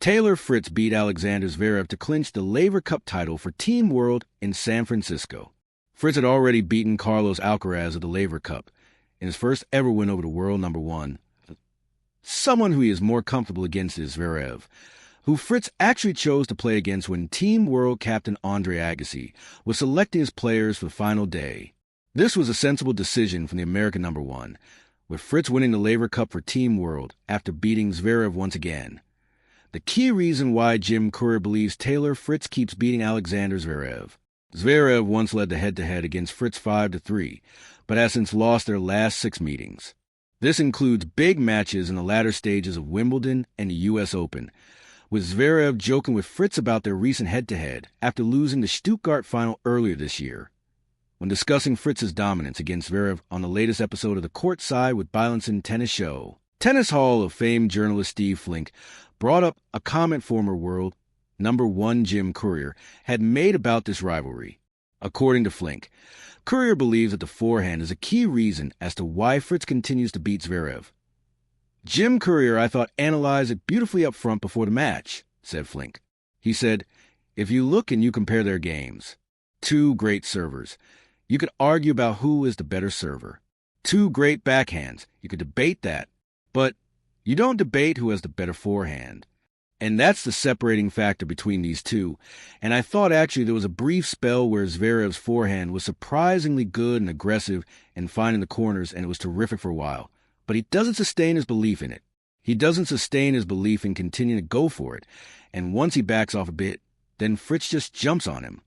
Taylor Fritz beat Alexander Zverev to clinch the Laver Cup title for Team World in San Francisco. Fritz had already beaten Carlos Alcaraz of the Laver Cup in his first ever win over the world number one. Someone who he is more comfortable against is Zverev, who Fritz actually chose to play against when Team World captain Andre Agassi was selecting his players for the final day. This was a sensible decision from the American number one, with Fritz winning the Laver Cup for Team World after beating Zverev once again. The key reason why Jim Courier believes Taylor Fritz keeps beating Alexander Zverev. Zverev once led the head-to-head against Fritz 5-3, but has since lost their last 6 meetings. This includes big matches in the latter stages of Wimbledon and the U.S. Open, with Zverev joking with Fritz about their recent head-to-head after losing the Stuttgart final earlier this year. When discussing Fritz's dominance against Zverev on the latest episode of the Courtside with Bylinson Tennis Show, Tennis Hall of Fame journalist Steve Flink brought up a comment former world number one Jim Courier had made about this rivalry. According to Flink, Courier believes that the forehand is a key reason as to why Fritz continues to beat Zverev. Jim Courier, I thought, analyzed it beautifully up front before the match, said Flink. He said, if you look and you compare their games, 2 great servers, you could argue about who is the better server. 2 great backhands, you could debate that, but you don't debate who has the better forehand. And that's the separating factor between these two. And I thought actually there was a brief spell where Zverev's forehand was surprisingly good and aggressive and finding the corners, and it was terrific for a while. But he doesn't sustain his belief in it. He doesn't sustain his belief in continuing to go for it. And once he backs off a bit, then Fritz just jumps on him.